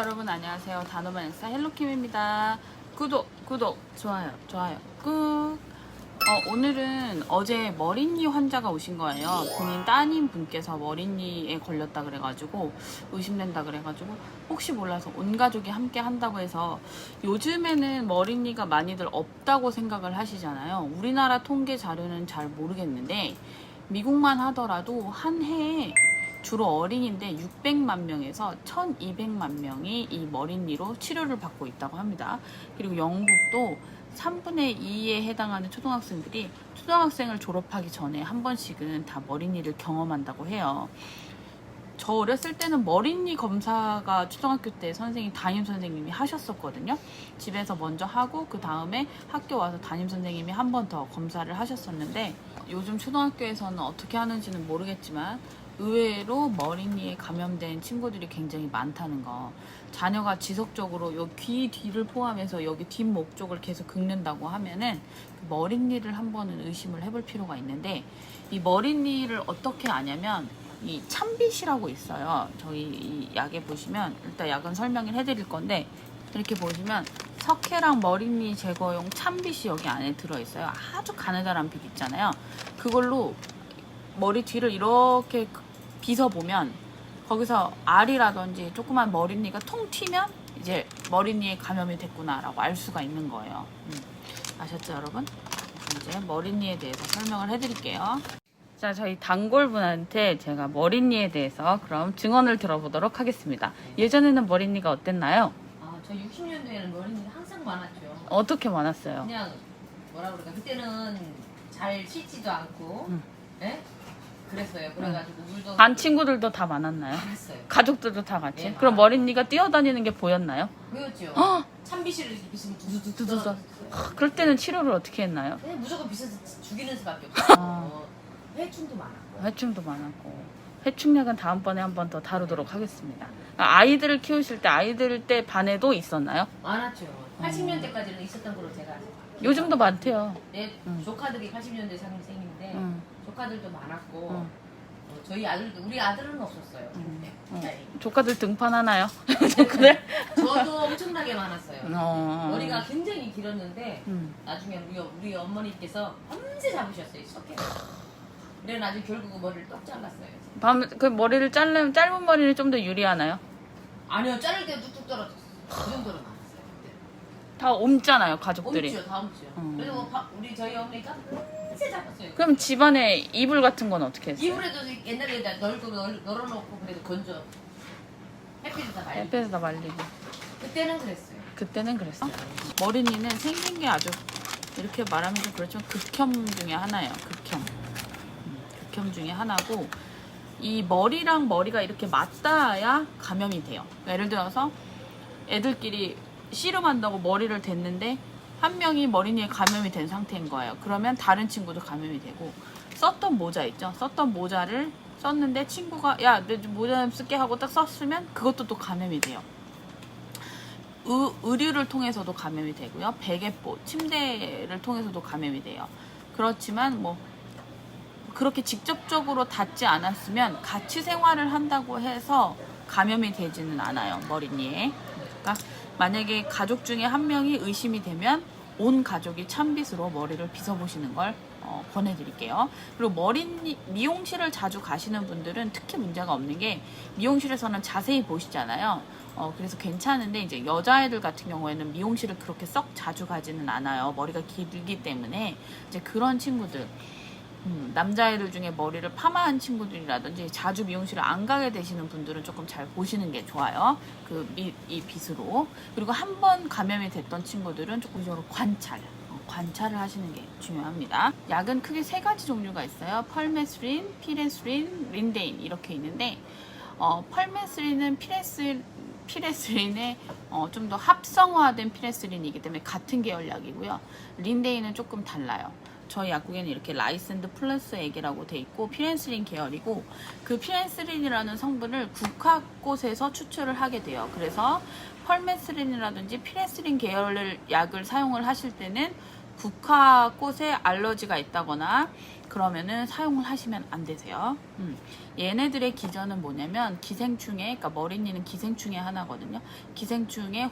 여러분 안녕하세요. 단호만 인싸 헬로킴입니다. 구독, 좋아요, 꾹. 오늘은 어제 머리니 환자가 오신 거예요. 본인 따님 분께서 머리니에 걸렸다 그래가지고 의심된다 그래가지고 혹시 몰라서 온 가족이 함께 한다고 해서, 요즘에는 머리니가 많이들 없다고 생각을 하시잖아요. 우리나라 통계 자료는 잘 모르겠는데 미국만 하더라도 한 해에 주로 어린인데 600만 명에서 1200만 명이 이 머리니로 치료를 받고 있다고 합니다. 그리고 영국도 3분의 2에 해당하는 초등학생들이 초등학생을 졸업하기 전에 한 번씩은 다 머리니를 경험한다고 해요. 저 어렸을 때는 머리니 검사가 초등학교 때 담임 선생님이 하셨었거든요. 집에서 먼저 하고 그 다음에 학교 와서 담임 선생님이 한 번 더 검사를 하셨었는데, 요즘 초등학교에서는 어떻게 하는지는 모르겠지만 의외로 머리니에 감염된 친구들이 굉장히 많다는 거. 자녀가 지속적으로 요 귀 뒤를 포함해서 여기 뒷목 쪽을 계속 긁는다고 하면은 머리니를 한 번은 의심을 해볼 필요가 있는데, 이 머리니를 어떻게 아냐면 이 참빗이라고 있어요. 저희 이 약에 보시면, 일단 약은 설명을 해드릴 건데, 이렇게 보시면 석회랑 머리니 제거용 참빗이 여기 안에 들어있어요. 아주 가느다란 빛 있잖아요. 그걸로 머리 뒤를 이렇게 빗어보면 거기서 알이라든지 조그만 머리니가 통 튀면 이제 머리니에 감염이 됐구나 라고 알 수가 있는 거예요. 아셨죠 여러분? 이제 머리니에 대해서 설명을 해드릴게요. 자, 저희 단골분한테 제가 머리니에 대해서 그럼 증언을 들어보도록 하겠습니다. 예전에는 머리니가 어땠나요? 저 60년대에는 머리니가 항상 많았죠. 어떻게 많았어요? 그냥 뭐라 그럴까, 그때는 잘 씻지도 않고, 예? 그랬어요. 그래가지고 물도 반 친구들도 다 많았나요? 많았어요. 가족들도 다 같이? 네, 그럼 머리니가 뛰어다니는 게 보였나요? 보였죠. 헉! 참비실을 이렇게 있으면 두두두. 두두두두. 그럴 때는 치료를 어떻게 했나요? 그냥 무조건 비싸서 죽이는 수밖에 없어요. 아. 해충도 많았고. 해충도 많았고. 해충약은 다음번에 한 번 더 다루도록 하겠습니다. 아이들을 키우실 때 아이들 때 반에도 있었나요? 많았죠. 80년대까지는 있었던 걸로 제가 요즘도 많대요. 내 조카들이 80년대 상생인데 조카들도 많았고, 저희 아들도, 우리 아들은 없었어요. 네. 조카들 등판하나요? 조카들? 저도 엄청나게 많았어요. 머리가 어. 굉장히 길었는데 나중에 우리 어머니께서 밤새 잡으셨어요, 석회를. 그래 나중에 결국 머리를 떡 잘랐어요. 그 머리를 자르면 짧은 머리는 좀 더 유리하나요? 아니요, 자를 때 뚝뚝 떨어졌어요. 그 정도로 많았어요. 다 옮잖아요, 가족들이. 다 옮지요. 그래서 우리 저희 어머니가 밤새 잡았어요. 그럼 집안에 이불 같은 건 어떻게 했어요? 이불에도 옛날에 널어놓고 그래도 건져. 햇빛에다 말리고. 햇볕에다 말리고. 그때는 그랬어요. 그때는 그랬어? 머리니는 생긴 게 아주, 이렇게 말하면 좀 그렇지만 극혐 중에 하나예요. 극혐 중에 하나고, 이 머리랑 머리가 이렇게 맞닿아야 감염이 돼요. 그러니까 예를 들어서 애들끼리 씨름한다고 머리를 댔는데 한 명이 머리니에 감염이 된 상태인 거예요. 그러면 다른 친구도 감염이 되고, 썼던 모자 있죠? 썼던 모자를 썼는데 친구가 야, 내 모자 좀 쓸게 하고 딱 썼으면 그것도 또 감염이 돼요. 의류를 통해서도 감염이 되고요. 베개포, 침대를 통해서도 감염이 돼요. 그렇지만 뭐 그렇게 직접적으로 닿지 않았으면 같이 생활을 한다고 해서 감염이 되지는 않아요, 머리니에. 그러니까 만약에 가족 중에 한 명이 의심이 되면 온 가족이 참빗으로 머리를 빗어보시는 걸 권해드릴게요. 그리고 미용실을 자주 가시는 분들은 특히 문제가 없는 게, 미용실에서는 자세히 보시잖아요. 그래서 괜찮은데, 이제 여자애들 같은 경우에는 미용실을 그렇게 썩 자주 가지는 않아요. 머리가 길기 때문에. 이제 그런 친구들, 남자애들 중에 머리를 파마한 친구들이라든지 자주 미용실을 안 가게 되시는 분들은 조금 잘 보시는 게 좋아요. 이 빗으로. 그리고 한 번 감염이 됐던 친구들은 조금 관찰을 하시는 게 중요합니다. 약은 크게 3가지 종류가 있어요. 펄메스린, 피레스린, 린데인 이렇게 있는데, 펄메스린은 피레스린의 좀 더 합성화된 피레스린이기 때문에 같은 계열 약이고요. 린데인은 조금 달라요. 저희 약국에는 이렇게 라이센드 플러스 액이라고 돼 있고, 피렌스린 계열이고, 그 피렌스린이라는 성분을 국화꽃에서 추출을 하게 돼요. 그래서 펄메스린이라든지 피렌스린 계열 약을 사용을 하실 때는 국화꽃에 알러지가 있다거나 그러면은 사용을 하시면 안 되세요. 얘네들의 기전은 뭐냐면 기생충의, 그러니까 머리니는 기생충의 하나거든요. 기생충의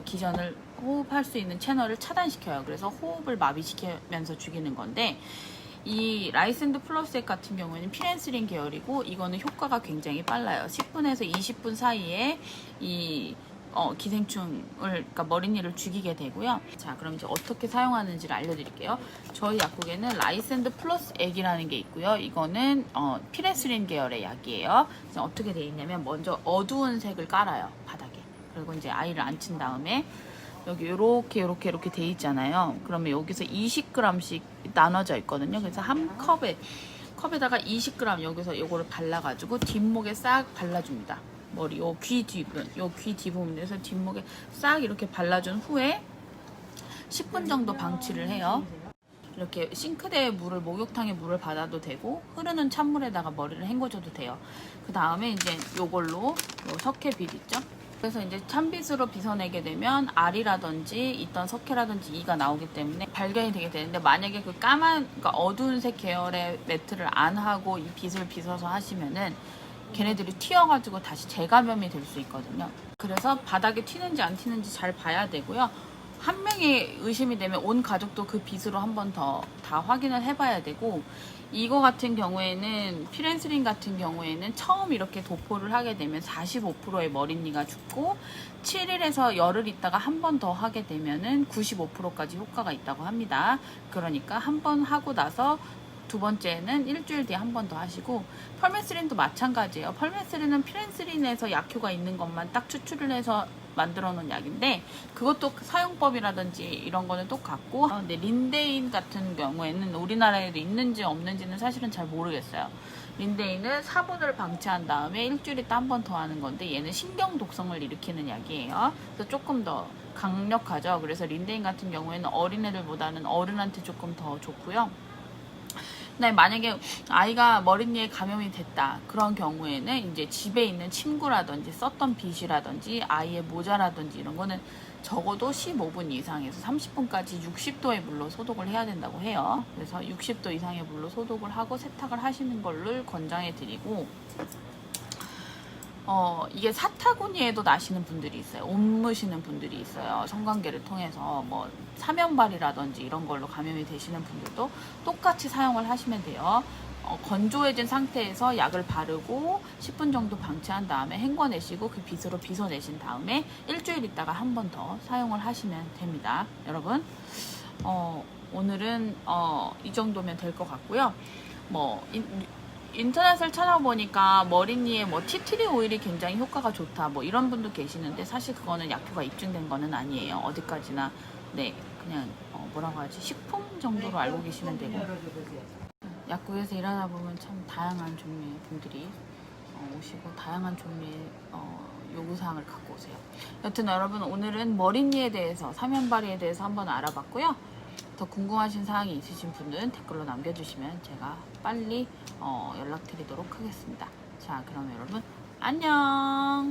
기전을 호흡할 수 있는 채널을 차단시켜요. 그래서 호흡을 마비시키면서 죽이는 건데, 이 라이센드 플러스액 같은 경우에는 피렌실린 계열이고, 이거는 효과가 굉장히 빨라요. 10분에서 20분 사이에 이 기생충을, 그러니까 머리니를 죽이게 되고요. 자, 그럼 이제 어떻게 사용하는지를 알려드릴게요. 저희 약국에는 라이센드 플러스 액이라는 게 있고요. 이거는 피렌실린 계열의 약이에요. 어떻게 돼 있냐면, 먼저 어두운 색을 깔아요, 바닥에. 그리고 이제 아이를 앉힌 다음에 여기 이렇게 돼 있잖아요. 그러면 여기서 20g씩 나눠져 있거든요. 그래서 한 컵에다가 20g 여기서 요거를 발라가지고 뒷목에 싹 발라줍니다. 머리 요 귀 뒷부분에서 뒷목에 싹 이렇게 발라준 후에 10분 정도 방치를 해요. 이렇게 싱크대에 목욕탕에 물을 받아도 되고, 흐르는 찬물에다가 머리를 헹궈줘도 돼요. 그 다음에 이제 요걸로 요 석회빗 있죠? 그래서 이제 찬빗으로 빗어내게 되면 알이라든지 있던 석회라든지 이가 나오기 때문에 발견이 되게 되는데, 만약에 그 그러니까 어두운 색 계열의 매트를 안 하고 이 빗을 빗어서 하시면은 걔네들이 튀어가지고 다시 재감염이 될 수 있거든요. 그래서 바닥에 튀는지 안 튀는지 잘 봐야 되고요. 한 명이 의심이 되면 온 가족도 그 빗으로 한 번 더 다 확인을 해봐야 되고, 이거 같은 경우에는 피렌실린 같은 경우에는 처음 이렇게 도포를 하게 되면 45%의 머리니가 죽고, 7일에서 열흘 있다가 한 번 더 하게 되면은 95%까지 효과가 있다고 합니다. 그러니까 한 번 하고 나서 두 번째는 일주일 뒤에 한 번 더 하시고, 펄메스린도 마찬가지예요. 펄메스린은 피렌실린에서 약효가 있는 것만 딱 추출을 해서 만들어 놓은 약인데, 그것도 사용법이라든지 이런 거는 똑같고, 근데 린데인 같은 경우에는 우리나라에도 있는지 없는지는 사실은 잘 모르겠어요. 린데인은 사분을 방치한 다음에 일주일 있다 한 번 더 하는 건데, 얘는 신경 독성을 일으키는 약이에요. 그래서 조금 더 강력하죠. 그래서 린데인 같은 경우에는 어린애들보다는 어른한테 조금 더 좋고요. 네, 만약에 아이가 머리니에 감염이 됐다, 그런 경우에는 이제 집에 있는 침구라든지 썼던 빗이라든지 아이의 모자라든지 이런 거는 적어도 15분 이상에서 30분까지 60도의 물로 소독을 해야 된다고 해요. 그래서 60도 이상의 물로 소독을 하고 세탁을 하시는 걸를 권장해 드리고, 이게 사타구니에도 나시는 분들이 있어요. 옷 무시는 분들이 있어요. 성관계를 통해서 뭐 사면발이라든지 이런 걸로 감염이 되시는 분들도 똑같이 사용을 하시면 돼요. 건조해진 상태에서 약을 바르고 10분 정도 방치한 다음에 헹궈내시고 그 빗으로 빗어내신 다음에 일주일 있다가 한 번 더 사용을 하시면 됩니다. 여러분, 오늘은 이 정도면 될 것 같고요. 인터넷을 찾아보니까 머리니에 티트리 오일이 굉장히 효과가 좋다, 이런 분도 계시는데, 사실 그거는 약효가 입증된 거는 아니에요. 어디까지나 그냥 뭐라고 하지, 식품 정도로 알고 계시면 되고, 약국에서 일하다 보면 참 다양한 종류의 분들이 오시고 다양한 종류의 요구사항을 갖고 오세요. 여튼 여러분, 오늘은 머리니에 대해서, 사면발이에 대해서 한번 알아봤고요. 더 궁금하신 사항이 있으신 분들은 댓글로 남겨주시면 제가 빨리 연락드리도록 하겠습니다. 자, 그럼 여러분 안녕.